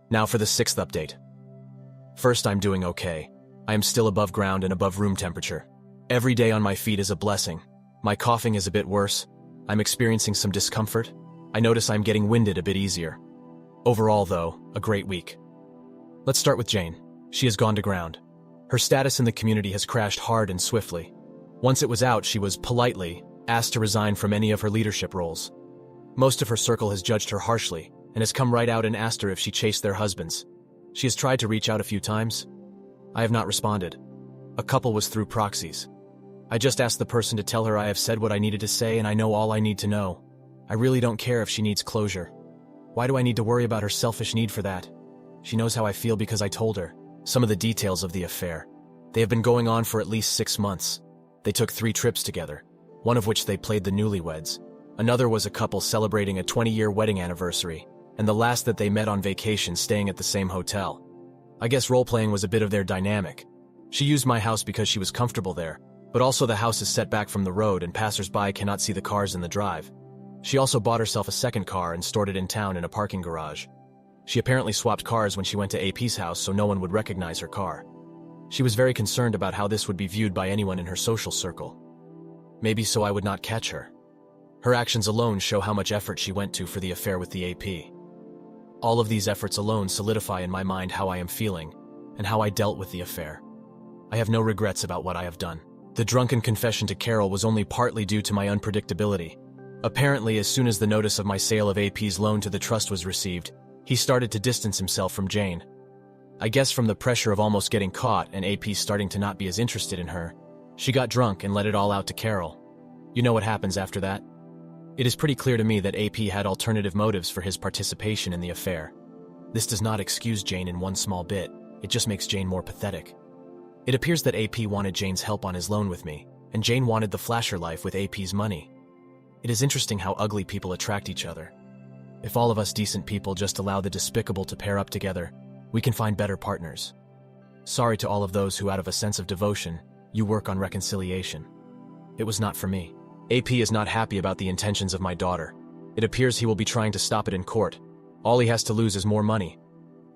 Now for the sixth update. First, I'm doing okay. I am still above ground and above room temperature. Every day on my feet is a blessing. My coughing is a bit worse. I'm experiencing some discomfort. I notice I'm getting winded a bit easier. Overall, though, a great week. Let's start with Jane. She has gone to ground. Her status in the community has crashed hard and swiftly. Once it was out, she was politely asked to resign from any of her leadership roles. Most of her circle has judged her harshly and has come right out and asked her if she chased their husbands. She has tried to reach out a few times. I have not responded. A couple was through proxies. I just asked the person to tell her I have said what I needed to say and I know all I need to know. I really don't care if she needs closure. Why do I need to worry about her selfish need for that? She knows how I feel because I told her some of the details of the affair. They have been going on for at least 6 months. They took 3 trips together, one of which they played the newlyweds. Another was a couple celebrating a 20-year wedding anniversary, and the last that they met on vacation staying at the same hotel. I guess role-playing was a bit of their dynamic. She used my house because she was comfortable there, but also the house is set back from the road and passers-by cannot see the cars in the drive. She also bought herself a second car and stored it in town in a parking garage. She apparently swapped cars when she went to AP's house so no one would recognize her car. She was very concerned about how this would be viewed by anyone in her social circle. Maybe so I would not catch her. Her actions alone show how much effort she went to for the affair with the AP. All of these efforts alone solidify in my mind how I am feeling and how I dealt with the affair. I have no regrets about what I have done. The drunken confession to Carol was only partly due to my unpredictability. Apparently, as soon as the notice of my sale of AP's loan to the trust was received, he started to distance himself from Jane. I guess from the pressure of almost getting caught and AP starting to not be as interested in her, she got drunk and let it all out to Carol. You know what happens after that? It is pretty clear to me that AP had alternative motives for his participation in the affair. This does not excuse Jane in one small bit, it just makes Jane more pathetic. It appears that AP wanted Jane's help on his loan with me, and Jane wanted the flasher life with AP's money. It is interesting how ugly people attract each other. If all of us decent people just allow the despicable to pair up together, we can find better partners. Sorry to all of those who, out of a sense of devotion, you work on reconciliation. It was not for me. AP is not happy about the intentions of my daughter. It appears he will be trying to stop it in court. All he has to lose is more money.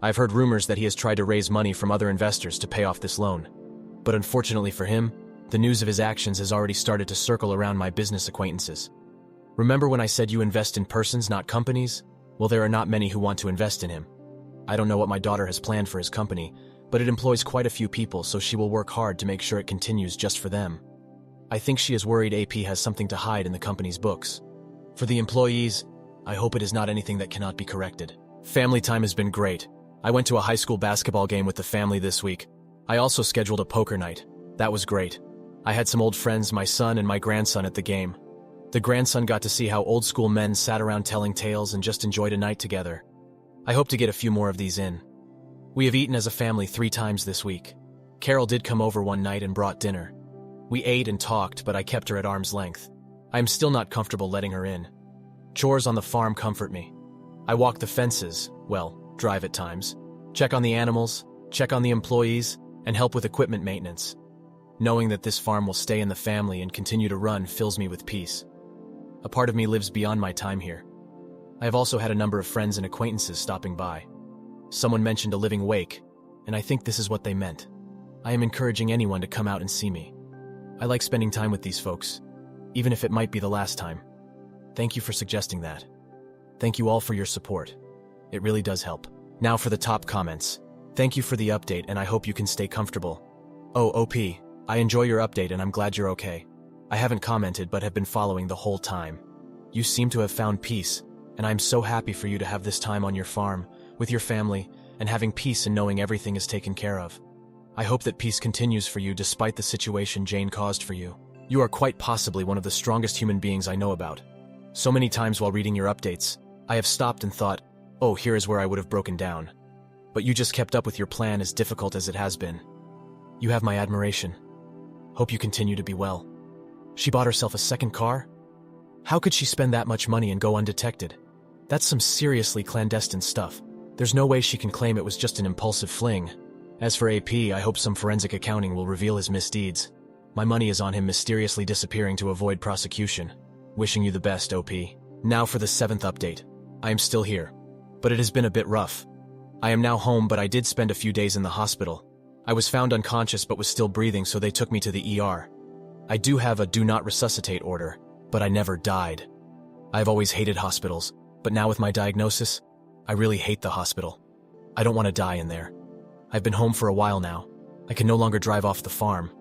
I've heard rumors that he has tried to raise money from other investors to pay off this loan. But unfortunately for him, the news of his actions has already started to circle around my business acquaintances. Remember when I said you invest in persons, not companies? Well, there are not many who want to invest in him. I don't know what my daughter has planned for his company, but it employs quite a few people, so she will work hard to make sure it continues just for them. I think she is worried AP has something to hide in the company's books. For the employees, I hope it is not anything that cannot be corrected. Family time has been great. I went to a high school basketball game with the family this week. I also scheduled a poker night. That was great. I had some old friends, my son and my grandson, at the game. The grandson got to see how old school men sat around telling tales and just enjoyed a night together. I hope to get a few more of these in. We have eaten as a family 3 times this week. Carol did come over one night and brought dinner. We ate and talked, but I kept her at arm's length. I am still not comfortable letting her in. Chores on the farm comfort me. I walk the fences, well, drive at times, check on the animals, check on the employees, and help with equipment maintenance. Knowing that this farm will stay in the family and continue to run fills me with peace. A part of me lives beyond my time here. I have also had a number of friends and acquaintances stopping by. Someone mentioned a living wake, and I think this is what they meant. I am encouraging anyone to come out and see me. I like spending time with these folks, even if it might be the last time. Thank you for suggesting that. Thank you all for your support. It really does help. Now for the top comments. Thank you for the update and I hope you can stay comfortable. Oh, OP, I enjoy your update and I'm glad you're okay. I haven't commented but have been following the whole time. You seem to have found peace, and I'm so happy for you to have this time on your farm, with your family, and having peace in knowing everything is taken care of. I hope that peace continues for you despite the situation Jane caused for you. You are quite possibly one of the strongest human beings I know about. So many times while reading your updates, I have stopped and thought, oh, here is where I would have broken down. But you just kept up with your plan as difficult as it has been. You have my admiration. Hope you continue to be well. She bought herself a second car? How could she spend that much money and go undetected? That's some seriously clandestine stuff. There's no way she can claim it was just an impulsive fling. As for AP, I hope some forensic accounting will reveal his misdeeds. My money is on him mysteriously disappearing to avoid prosecution. Wishing you the best, OP. Now for the 7th update. I am still here, but it has been a bit rough. I am now home, but I did spend a few days in the hospital. I was found unconscious but was still breathing, so they took me to the ER. I do have a do not resuscitate order, but I never died. I've always hated hospitals, but now with my diagnosis, I really hate the hospital. I don't want to die in there. I've been home for a while now. I can no longer drive off the farm.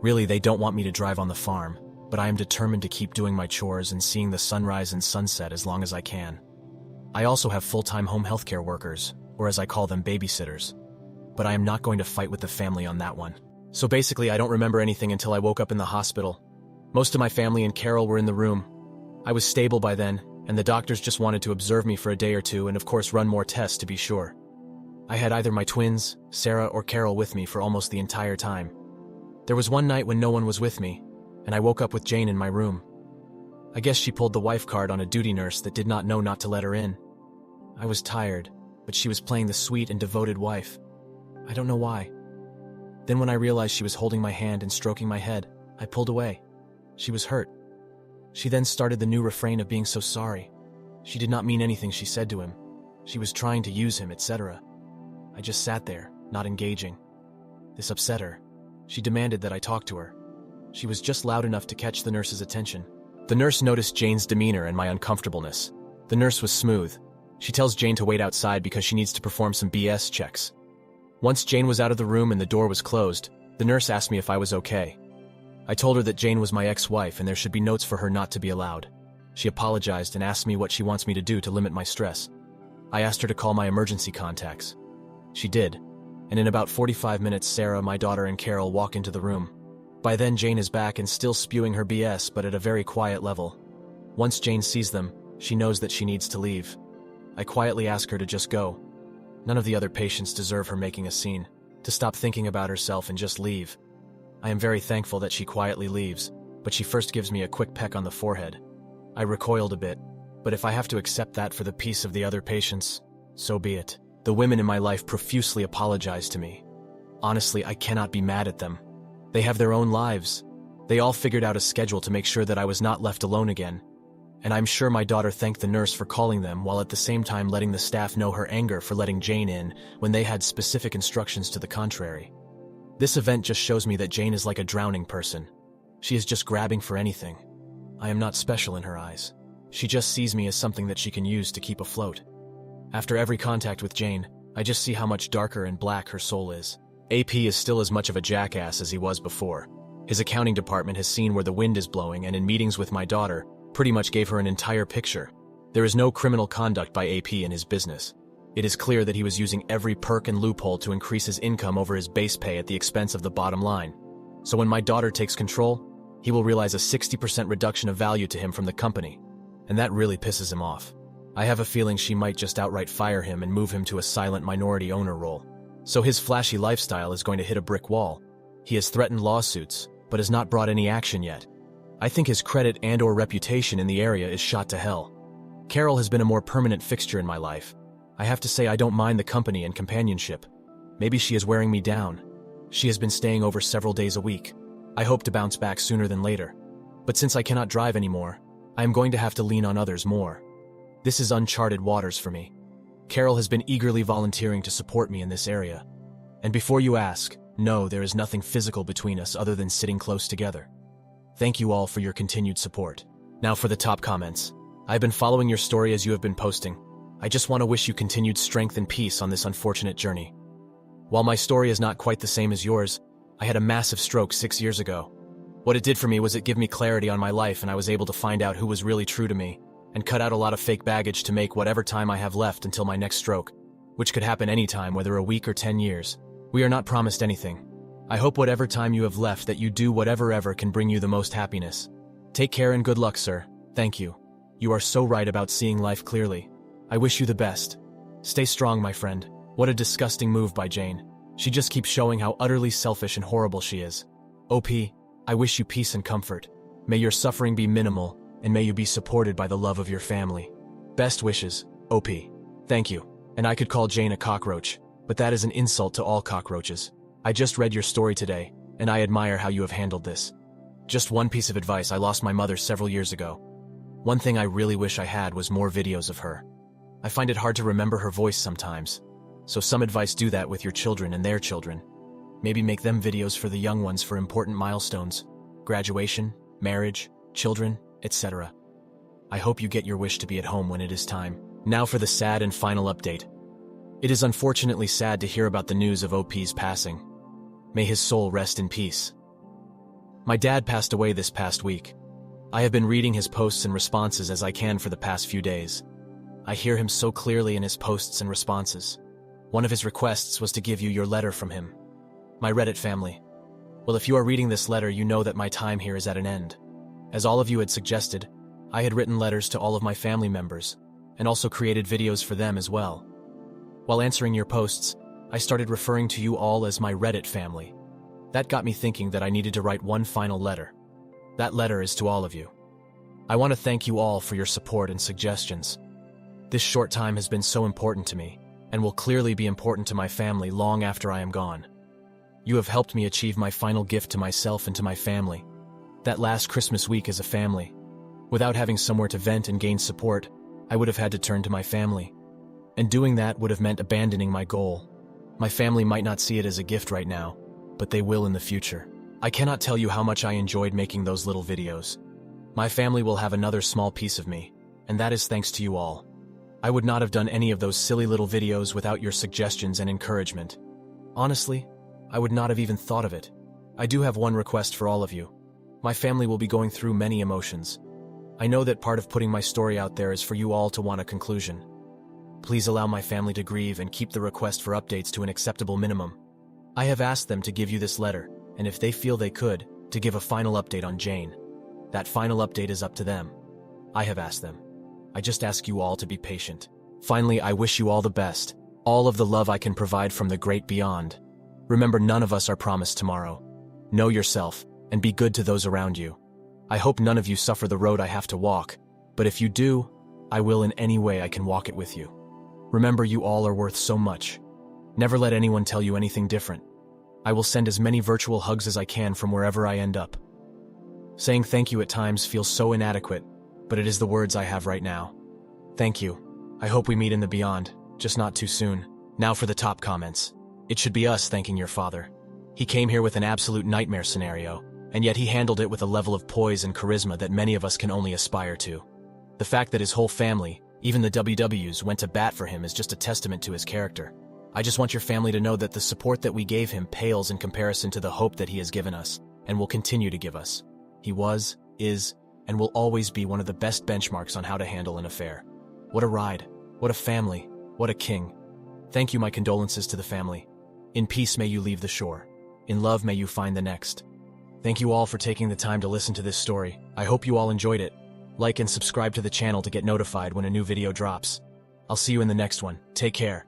Really, they don't want me to drive on the farm, but I am determined to keep doing my chores and seeing the sunrise and sunset as long as I can. I also have full-time home healthcare workers, or as I call them, babysitters. But I am not going to fight with the family on that one. So basically, I don't remember anything until I woke up in the hospital. Most of my family and Carol were in the room. I was stable by then, and the doctors just wanted to observe me for a day or two and of course run more tests to be sure. I had either my twins, Sarah or Carol, with me for almost the entire time. There was one night when no one was with me, and I woke up with Jane in my room. I guess she pulled the wife card on a duty nurse that did not know not to let her in. I was tired, but she was playing the sweet and devoted wife. I don't know why. Then when I realized she was holding my hand and stroking my head, I pulled away. She was hurt. She then started the new refrain of being so sorry. She did not mean anything she said to him. She was trying to use him, etc. I just sat there, not engaging. This upset her. She demanded that I talk to her. She was just loud enough to catch the nurse's attention. The nurse noticed Jane's demeanor and my uncomfortableness. The nurse was smooth. She tells Jane to wait outside because she needs to perform some BS checks. Once Jane was out of the room and the door was closed, the nurse asked me if I was okay. I told her that Jane was my ex-wife and there should be notes for her not to be allowed. She apologized and asked me what she wants me to do to limit my stress. I asked her to call my emergency contacts. She did, and in about 45 minutes Sarah, my daughter, and Carol walk into the room. By then Jane is back and still spewing her BS, but at a very quiet level. Once Jane sees them, she knows that she needs to leave. I quietly ask her to just go. None of the other patients deserve her making a scene, to stop thinking about herself and just leave. I am very thankful that she quietly leaves, but she first gives me a quick peck on the forehead. I recoiled a bit, but if I have to accept that for the peace of the other patients, so be it. The women in my life profusely apologized to me. Honestly, I cannot be mad at them. They have their own lives. They all figured out a schedule to make sure that I was not left alone again. And I'm sure my daughter thanked the nurse for calling them while at the same time letting the staff know her anger for letting Jane in when they had specific instructions to the contrary. This event just shows me that Jane is like a drowning person. She is just grabbing for anything. I am not special in her eyes. She just sees me as something that she can use to keep afloat. After every contact with Jane, I just see how much darker and black her soul is. AP is still as much of a jackass as he was before. His accounting department has seen where the wind is blowing and in meetings with my daughter, pretty much gave her an entire picture. There is no criminal conduct by AP in his business. It is clear that he was using every perk and loophole to increase his income over his base pay at the expense of the bottom line. So when my daughter takes control, he will realize a 60% reduction of value to him from the company, and that really pisses him off. I have a feeling she might just outright fire him and move him to a silent minority owner role. So his flashy lifestyle is going to hit a brick wall. He has threatened lawsuits, but has not brought any action yet. I think his credit and/or reputation in the area is shot to hell. Carol has been a more permanent fixture in my life. I have to say I don't mind the company and companionship. Maybe she is wearing me down. She has been staying over several days a week. I hope to bounce back sooner than later. But since I cannot drive anymore, I am going to have to lean on others more. This is uncharted waters for me. Carol has been eagerly volunteering to support me in this area. And before you ask, no, there is nothing physical between us other than sitting close together. Thank you all for your continued support. Now for the top comments. I've been following your story as you have been posting. I just want to wish you continued strength and peace on this unfortunate journey. While my story is not quite the same as yours, I had a massive stroke 6 years ago. What it did for me was it gave me clarity on my life, and I was able to find out who was really true to me, and cut out a lot of fake baggage to make whatever time I have left until my next stroke, which could happen anytime, whether a week or 10 years. We are not promised anything. I hope whatever time you have left that you do whatever ever can bring you the most happiness. Take care and good luck, sir. Thank you. You are so right about seeing life clearly. I wish you the best. Stay strong, my friend. What a disgusting move by Jane. She just keeps showing how utterly selfish and horrible she is. OP, I wish you peace and comfort. May your suffering be minimal, and may you be supported by the love of your family. Best wishes, OP. Thank you. And I could call Jane a cockroach, but that is an insult to all cockroaches. I just read your story today, and I admire how you have handled this. Just one piece of advice: I lost my mother several years ago. One thing I really wish I had was more videos of her. I find it hard to remember her voice sometimes. So some advice: do that with your children and their children. Maybe make them videos for the young ones for important milestones, graduation, marriage, children, etc. I hope you get your wish to be at home when it is time. Now for the sad and final update. It is unfortunately sad to hear about the news of OP's passing. May his soul rest in peace. My dad passed away this past week. I have been reading his posts and responses as I can for the past few days. I hear him so clearly in his posts and responses. One of his requests was to give you your letter from him. My Reddit family. Well, if you are reading this letter, you know that my time here is at an end. As all of you had suggested, I had written letters to all of my family members, and also created videos for them as well. While answering your posts, I started referring to you all as my Reddit family. That got me thinking that I needed to write one final letter. That letter is to all of you. I want to thank you all for your support and suggestions. This short time has been so important to me, and will clearly be important to my family long after I am gone. You have helped me achieve my final gift to myself and to my family. That last Christmas week as a family. Without having somewhere to vent and gain support, I would have had to turn to my family. And doing that would have meant abandoning my goal. My family might not see it as a gift right now, but they will in the future. I cannot tell you how much I enjoyed making those little videos. My family will have another small piece of me, and that is thanks to you all. I would not have done any of those silly little videos without your suggestions and encouragement. Honestly, I would not have even thought of it. I do have one request for all of you. My family will be going through many emotions. I know that part of putting my story out there is for you all to want a conclusion. Please allow my family to grieve and keep the request for updates to an acceptable minimum. I have asked them to give you this letter, and if they feel they could, to give a final update on Jane. That final update is up to them. I have asked them. I just ask you all to be patient. Finally, I wish you all the best, all of the love I can provide from the great beyond. Remember, none of us are promised tomorrow. Know yourself, and be good to those around you. I hope none of you suffer the road I have to walk, but if you do, I will in any way I can walk it with you. Remember, you all are worth so much. Never let anyone tell you anything different. I will send as many virtual hugs as I can from wherever I end up. Saying thank you at times feels so inadequate, but it is the words I have right now. Thank you. I hope we meet in the beyond, just not too soon. Now for the top comments. It should be us thanking your father. He came here with an absolute nightmare scenario, and yet he handled it with a level of poise and charisma that many of us can only aspire to. The fact that his whole family, even the WWs, went to bat for him is just a testament to his character. I just want your family to know that the support that we gave him pales in comparison to the hope that he has given us, and will continue to give us. He was, is, and will always be one of the best benchmarks on how to handle an affair. What a ride, what a family, what a king. Thank you, my condolences to the family. In peace may you leave the shore. In love may you find the next. Thank you all for taking the time to listen to this story. I hope you all enjoyed it. Like and subscribe to the channel to get notified when a new video drops. I'll see you in the next one. Take care.